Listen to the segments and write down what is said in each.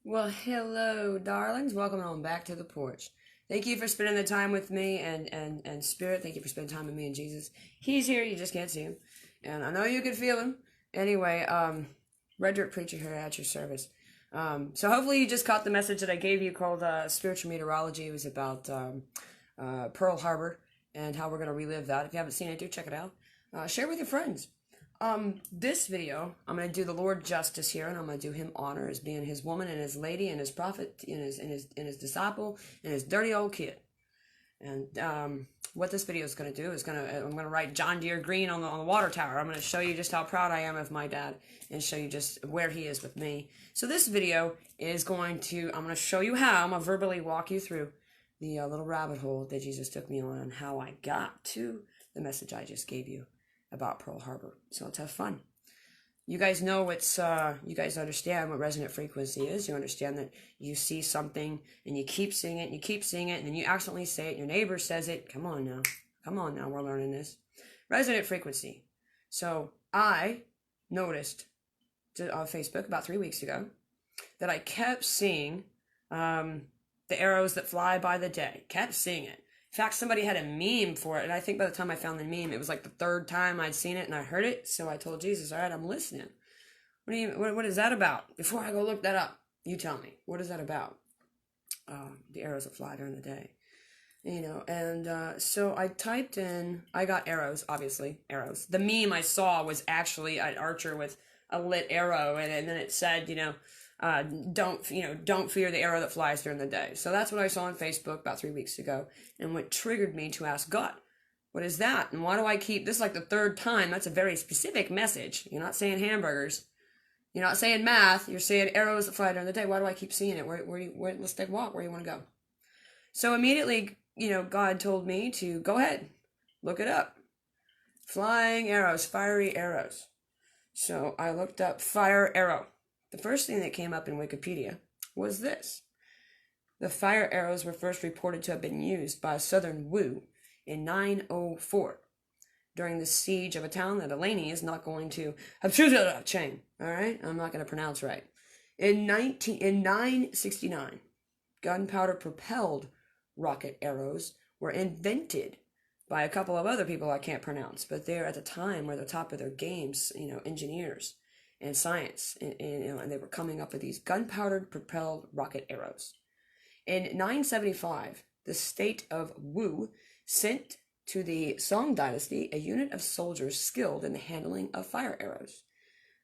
Well, hello, darlings. Welcome on back to the porch. Thank you for spending the time with me and Spirit. Thank you for spending time with me and Jesus. He's here, you just can't see him. And I know you can feel him. Anyway, Red Dirt Preacher here at your service. So hopefully you just caught the message that I gave you called Spiritual Meteorology. It was about Pearl Harbor and how we're going to relive that. If you haven't seen it, do check it out. Share with your friends. This video, I'm going to do the Lord justice here, and I'm going to do him honor as being his woman and his lady and his prophet and his disciple and his dirty old kid. And what this video is going to do is I'm going to write John Deere Green on the water tower. I'm going to show you just how proud I am of my dad and show you just where he is with me. So this video is I'm going to show you how, I'm going to verbally walk you through the little rabbit hole that Jesus took me on and how I got to the message I just gave you about Pearl Harbor. So let's have fun. You guys know you guys understand what resonant frequency is. You understand that you see something and you keep seeing it and you keep seeing it and then you accidentally say it, your neighbor says it. Come on now, we're learning this. Resonant frequency. So I noticed on Facebook about 3 weeks ago that I kept seeing the arrows that fly by the day. Kept seeing it. In fact, somebody had a meme for it, and I think by the time I found the meme, it was like the third time I'd seen it and I heard it. So I told Jesus, all right, I'm listening. What is that about? Before I go look that up, you tell me. What is that about? The arrows that fly during the day. So I typed in, I got arrows, obviously, arrows. The meme I saw was actually an archer with a lit arrow, and then it said, don't fear the arrow that flies during the day. So that's what I saw on Facebook about 3 weeks ago, and what triggered me to ask God, what is that? And why do I keep, this is like the third time, that's a very specific message. You're not saying hamburgers. You're not saying math. You're saying arrows that fly during the day. Why do I keep seeing it? Let's take a walk. Where do you want to go? So immediately, God told me to go ahead, look it up. Flying arrows, fiery arrows. So I looked up fire arrow. The first thing that came up in Wikipedia was this. The fire arrows were first reported to have been used by Southern Wu in 904 during the siege of a town that Eleni is not going to chain. All right, I'm not going to pronounce right. In 969, gunpowder propelled rocket arrows were invented by a couple of other people I can't pronounce, but they're at the time were the top of their games, engineers and science, and they were coming up with these gunpowder propelled rocket arrows. In 975, the state of Wu sent to the Song dynasty a unit of soldiers skilled in the handling of fire arrows.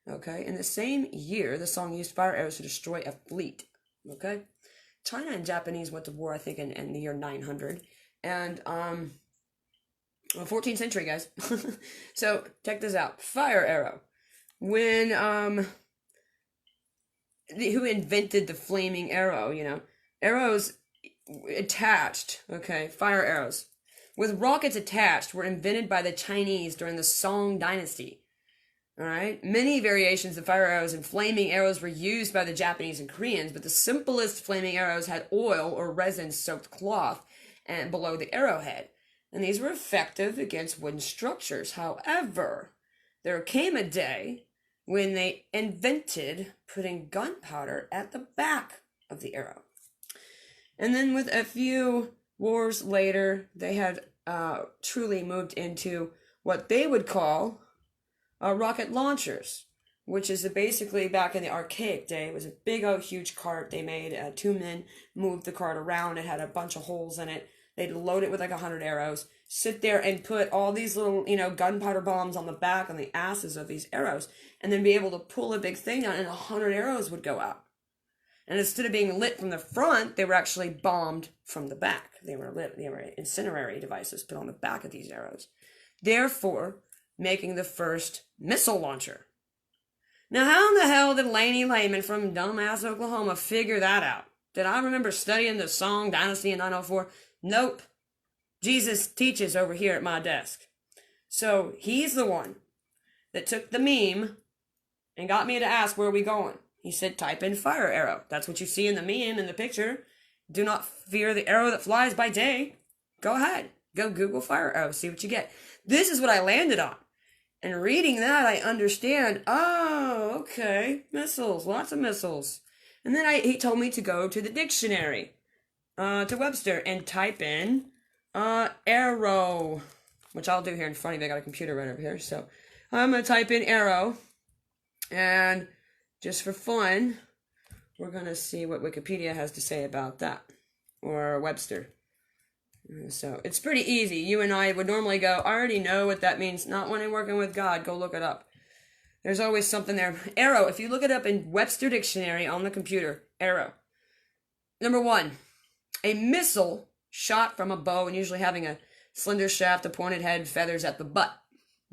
Okay, in the same year, the Song used fire arrows to destroy a fleet. Okay, China and Japanese went to war, I think, in the year 900, and 14th century, guys. So check this out: fire arrow. When who invented the flaming arrow? Arrows attached. Okay, fire arrows with rockets attached were invented by the Chinese during the Song dynasty. All right, many variations of fire arrows and flaming arrows were used by the Japanese and Koreans, but the simplest flaming arrows had oil or resin-soaked cloth and below the arrowhead, and these were effective against wooden structures. However, there came a day when they invented putting gunpowder at the back of the arrow. And then with a few wars later, they had truly moved into what they would call rocket launchers, which is basically back in the archaic day. It was a big old huge cart they made. Two men moved the cart around. It had a bunch of holes in it. They'd load it with like 100 arrows, sit there and put all these little, gunpowder bombs on the back, on the asses of these arrows, and then be able to pull a big thing down and 100 arrows would go out. And instead of being lit from the front, they were actually bombed from the back. They were incendiary devices put on the back of these arrows. Therefore, making the first missile launcher. Now, how in the hell did Laney Layman from dumbass Oklahoma figure that out? Did I remember studying the Song dynasty in 904? Nope. Jesus teaches over here at my desk. So he's the one that took the meme and got me to ask, where are we going? He said, type in fire arrow. That's what you see in the meme in the picture. Do not fear the arrow that flies by day. Go ahead. Go Google fire arrow. See what you get. This is what I landed on. And reading that, I understand, oh, okay, missiles, lots of missiles. And then he told me to go to the dictionary, to Webster, and type in arrow, which I'll do here in front of me. I got a computer right over here. So I'm going to type in arrow. And just for fun, we're going to see what Wikipedia has to say about that, or Webster. So it's pretty easy. You and I would normally go, I already know what that means. Not when I'm working with God. Go look it up. There's always something there. Arrow, if you look it up in Webster Dictionary on the computer, arrow. Number 1, a missile shot from a bow and usually having a slender shaft, a pointed head, feathers at the butt.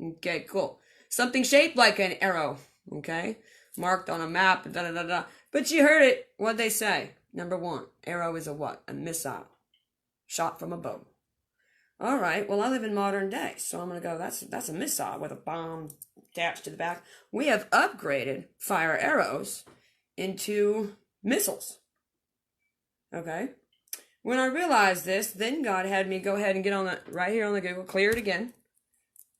Okay, cool. Something shaped like an arrow. Okay, marked on a map, da-da-da-da. But you heard it. What'd they say? Number 1, arrow is a what? A missile. Shot from a bow. All right, well, I live in modern day, so I'm going to go, that's a missile with a bomb attached to the back. We have upgraded fire arrows into missiles. Okay? When I realized this, then God had me go ahead and get on that right here on the Google, clear it again.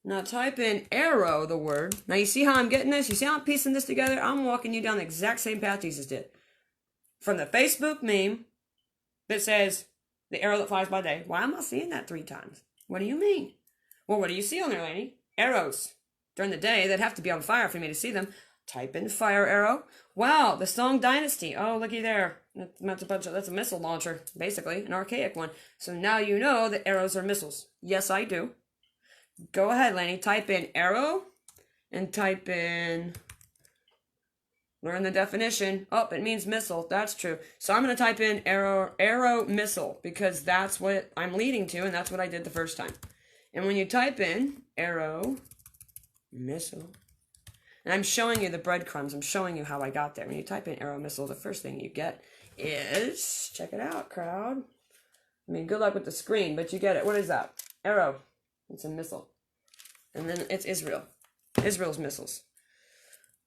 Now type in arrow, the word. Now you see how I'm getting this? You see how I'm piecing this together? I'm walking you down the exact same path Jesus did. From the Facebook meme that says, the arrow that flies by day. Why am I seeing that 3 times? What do you mean? Well, what do you see on there, Lainey? Arrows. During the day, they'd have to be on fire for me to see them. Type in fire arrow. Wow, the Song Dynasty. Oh, looky there. That's a missile launcher, basically, an archaic one. So now you know that arrows are missiles. Yes, I do. Go ahead, Lainey. Type in arrow and type in... Learn the definition. Oh, it means missile. That's true. So I'm going to type in arrow missile because that's what I'm leading to, and that's what I did the first time. And when you type in arrow missile, and I'm showing you the breadcrumbs. I'm showing you how I got there. When you type in arrow missile, the first thing you get is, check it out, crowd. I mean, good luck with the screen, but you get it. What is that? Arrow. It's a missile. And then it's Israel. Israel's missiles.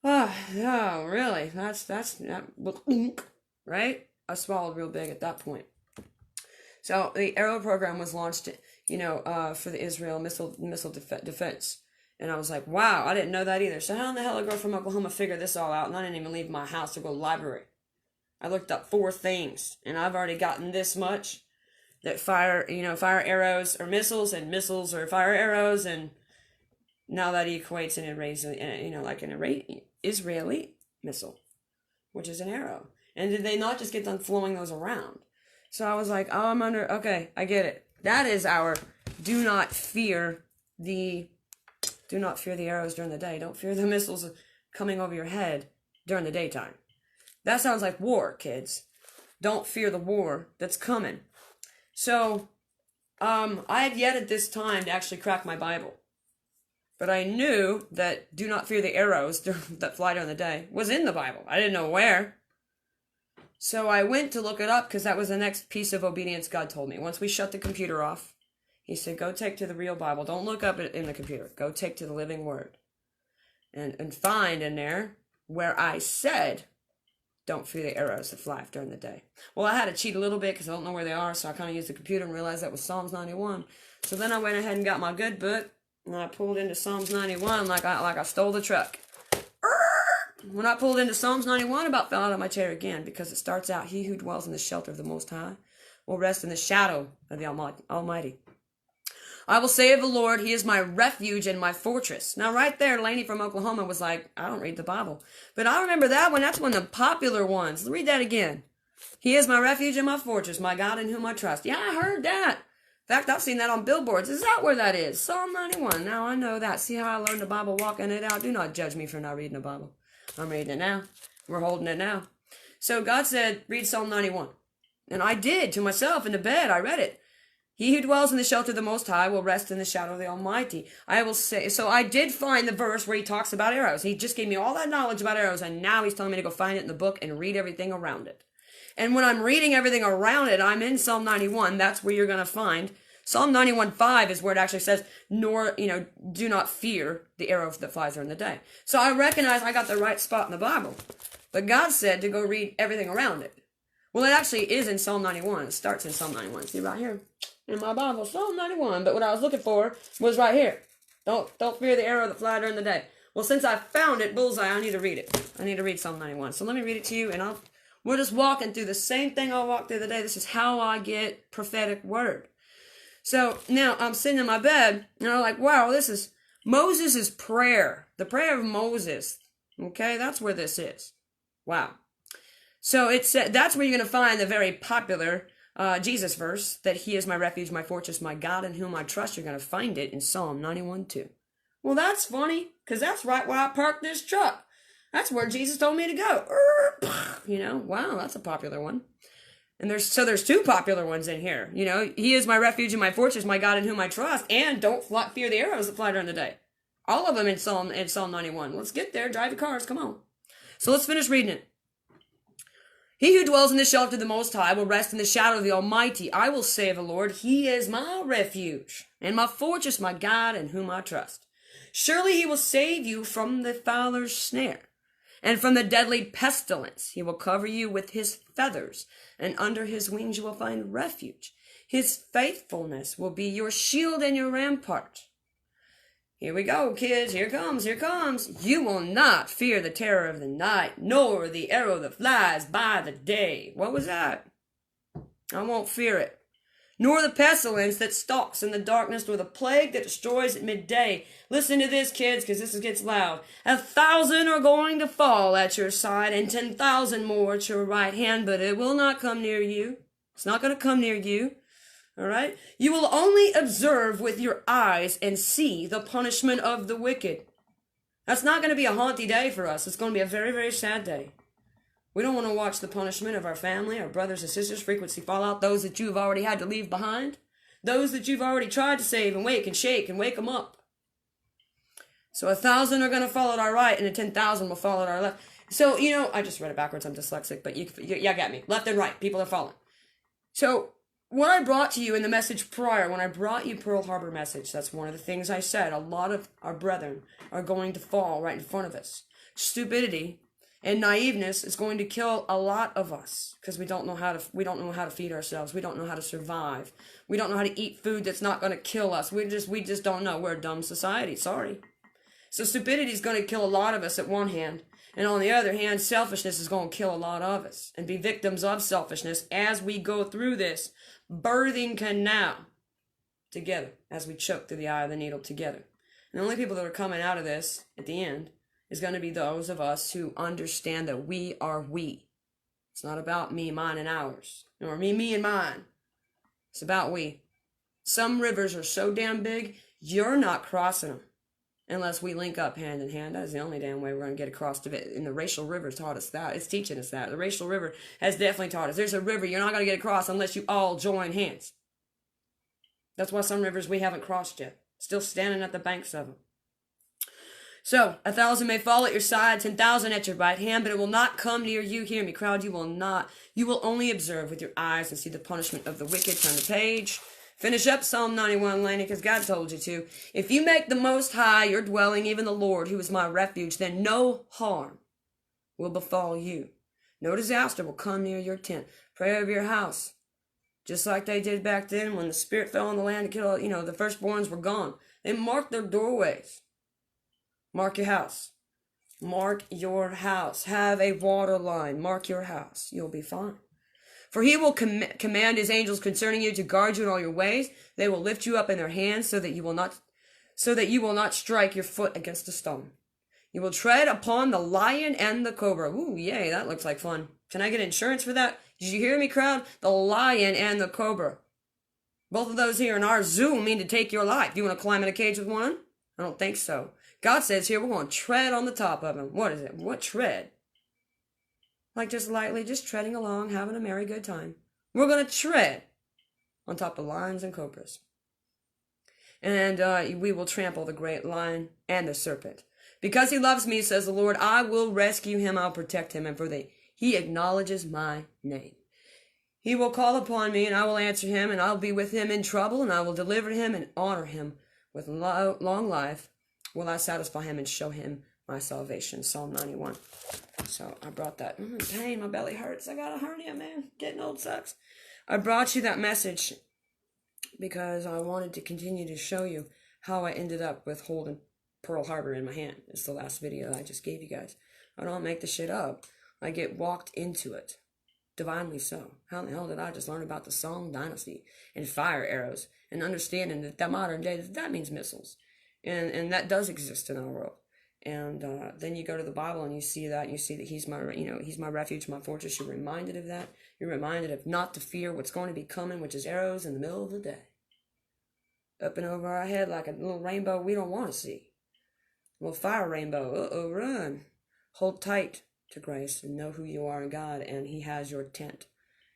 Oh, no, really? That's right? I swallowed real big at that point. So the Arrow program was launched, for the Israel missile defense. And I was like, wow, I didn't know that either. So how in the hell a girl from Oklahoma figured this all out? And I didn't even leave my house to go to the library. I looked up 4 things, and I've already gotten this much. That fire arrows are missiles, and missiles are fire arrows, and now that equates in an Israeli missile, which is an arrow. And did they not just get done flowing those around? So I was like, oh, okay, I get it. That is our do not fear the arrows during the day. Don't fear the missiles coming over your head during the daytime. That sounds like war, kids. Don't fear the war that's coming. So, I had yet at this time to actually crack my Bible. But I knew that do not fear the arrows that fly during the day was in the Bible. I didn't know where. So I went to look it up because that was the next piece of obedience God told me. Once we shut the computer off, he said, go take to the real Bible. Don't look up in the computer. Go take to the living word. And find in there where I said, don't fear the arrows that fly during the day. Well, I had to cheat a little bit because I don't know where they are. So I kind of used the computer and realized that was Psalms 91. So then I went ahead and got my good book. And I pulled into Psalms 91 like I stole the truck. When I pulled into Psalms 91, I about fell out of my chair again because it starts out, he who dwells in the shelter of the Most High will rest in the shadow of the Almighty. I will say of the Lord, he is my refuge and my fortress. Now right there, Lainey from Oklahoma was like, I don't read the Bible. But I remember that one. That's one of the popular ones. Read that again. He is my refuge and my fortress, my God in whom I trust. Yeah, I heard that. In fact, I've seen that on billboards. Is that where that is? Psalm 91. Now I know that. See how I learned the Bible walking it out? Do not judge me for not reading the Bible. I'm reading it now. We're holding it now. So God said, read Psalm 91. And I did to myself in the bed. I read it. He who dwells in the shelter of the Most High will rest in the shadow of the Almighty. I will say, so I did find the verse where he talks about arrows. He just gave me all that knowledge about arrows, and now he's telling me to go find it in the book and read everything around it. And when I'm reading everything around it, I'm in Psalm 91. That's where you're going to find. Psalm 91:5 is where it actually says, do not fear the arrow that flies during the day. So I recognize I got the right spot in the Bible. But God said to go read everything around it. Well, it actually is in Psalm 91. It starts in Psalm 91. See right here in my Bible, Psalm 91. But what I was looking for was right here. Don't fear the arrow that flies during the day. Well, since I found it, bullseye, I need to read it. I need to read Psalm 91. So let me read it to you, and We're just walking through the same thing I walked through the day. This is how I get prophetic word. So now I'm sitting in my bed and I'm like, wow, this is Moses' prayer. The prayer of Moses. Okay, that's where this is. Wow. So that's where you're going to find the very popular Jesus verse, that he is my refuge, my fortress, my God in whom I trust. You're going to find it in Psalm 91:2. Well, that's funny, because that's right where I parked this truck. That's where Jesus told me to go. You know, wow, that's a popular one. And there's two popular ones in here. You know, he is my refuge and my fortress, my God in whom I trust, and don't fear the arrows that fly during the day. All of them in Psalm 91. Let's get there. Drive your cars. Come on. So let's finish reading it. He who dwells in the shelter of the Most High will rest in the shadow of the Almighty. I will say of the Lord, he is my refuge and my fortress, my God in whom I trust. Surely he will save you from the fowler's snare and from the deadly pestilence. He will cover you with his feathers, and under his wings you will find refuge. His faithfulness will be your shield and your rampart. Here we go, kids. Here comes. You will not fear the terror of the night, nor the arrow that flies by the day. What was that? I won't fear it. Nor the pestilence that stalks in the darkness, nor the plague that destroys at midday. Listen to this, kids, because this gets loud. 1,000 are going to fall at your side, and 10,000 more at your right hand, but it will not come near you. It's not going to come near you. All right? You will only observe with your eyes and see the punishment of the wicked. That's not going to be a haunty day for us. It's going to be a very, very sad day. We don't want to watch the punishment of our family, our brothers and sisters, frequency fallout, those that you've already had to leave behind, those that you've already tried to save and wake and shake and wake them up. So 1,000 are going to fall at our right, and 10,000 will fall at our left. So, you know, I just read it backwards. I'm dyslexic, but you got me. Left and right. People are falling. So what I brought to you in the message prior, when I brought you Pearl Harbor message, that's one of the things I said. A lot of our brethren are going to fall right in front of us. Stupidity and naiveness is going to kill a lot of us, because we don't know how to feed ourselves. We don't know how to survive. We don't know how to eat food that's not going to kill us. We just don't know. We're a dumb society. Sorry. So stupidity is going to kill a lot of us at one hand. And on the other hand, selfishness is going to kill a lot of us and be victims of selfishness as we go through this birthing canal together, as we choke through the eye of the needle together. And the only people that are coming out of this at the end is going to be those of us who understand that we are we. It's not about me, mine, and ours, nor me, and mine. It's about we. Some rivers are so damn big, you're not crossing them unless we link up hand in hand. That's the only damn way we're going to get across to it. And the racial river taught us that. It's teaching us that. The racial river has definitely taught us. There's a river you're not going to get across unless you all join hands. That's why some rivers we haven't crossed yet. Still standing at the banks of them. So, 1,000 may fall at your side, 10,000 at your right hand, but it will not come near you. Hear me, crowd. You will not. You will only observe with your eyes and see the punishment of the wicked. Turn the page. Finish up Psalm 91, Laney, because God told you to. If you make the Most High your dwelling, even the Lord, who is my refuge, then no harm will befall you. No disaster will come near your tent. Pray over your house. Just like they did back then when the Spirit fell on the land to kill, the firstborns were gone. They marked their doorways. Mark your house. Mark your house. Have a water line. Mark your house. You'll be fine. For he will command his angels concerning you to guard you in all your ways. They will lift you up in their hands so that you will not strike your foot against a stone. You will tread upon the lion and the cobra. Ooh, yay, that looks like fun. Can I get insurance for that? Did you hear me, crowd? The lion and the cobra. Both of those here in our zoo mean to take your life. You want to climb in a cage with one? I don't think so. God says here we're going to tread on the top of him. What is it? What tread? Like just lightly, just treading along, having a merry good time. We're going to tread on top of lions and cobras. And we will trample the great lion and the serpent. Because he loves me, says the Lord, I will rescue him, I'll protect him, and he acknowledges my name. He will call upon me, and I will answer him, and I'll be with him in trouble, and I will deliver him and honor him. With long life will I satisfy him and show him my salvation. Psalm 91. So I brought that. Pain, my belly hurts. I got a hernia, man. Getting old sucks. I brought you that message because I wanted to continue to show you how I ended up with holding Pearl Harbor in my hand. It's the last video I just gave you guys. I don't make the shit up. I get walked into it. Divinely so. How the hell did I just learn about the Song Dynasty and fire arrows and understanding that the modern day, that means missiles. And that does exist in our world. And then you go to the Bible and you see that, and you see that he's my, he's my refuge, my fortress. You're reminded of that. You're reminded of not to fear what's going to be coming, which is arrows in the middle of the day. Up and over our head like a little rainbow we don't want to see. A little fire rainbow. Uh-oh, run. Hold tight to grace and know who you are in God, and he has your tent.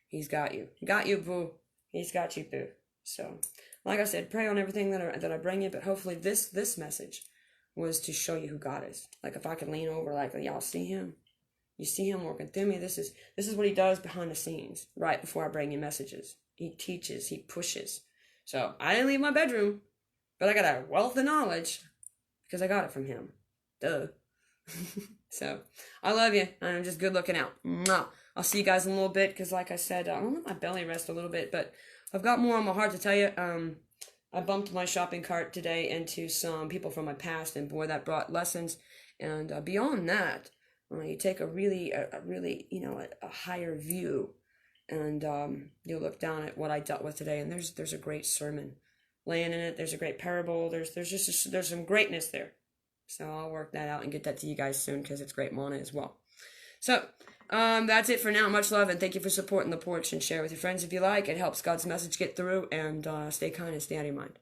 He's got you. Got you, boo. He's got you, boo. So, like I said, pray on everything that I bring you, but hopefully this message was to show you who God is. Like if I could lean over, like y'all see him. You see him working through me. This is what he does behind the scenes, right before I bring you messages. He teaches, he pushes. So I didn't leave my bedroom, but I got a wealth of knowledge because I got it from him. Duh. So I love you. I'm just good looking out. Mwah. I'll see you guys in a little bit because, like I said, I'm gonna let my belly rest a little bit, but I've got more on my heart to tell you. I bumped my shopping cart today into some people from my past, and boy, that brought lessons. And beyond that, you take a really, a higher view, and you look down at what I dealt with today, and there's a great sermon laying in it. There's a great parable. There's some greatness there. So I'll work that out and get that to you guys soon because it's great mana as well. So that's it for now. Much love, and thank you for supporting the porch, and share with your friends if you like. It helps God's message get through, and stay kind and stay out of your mind.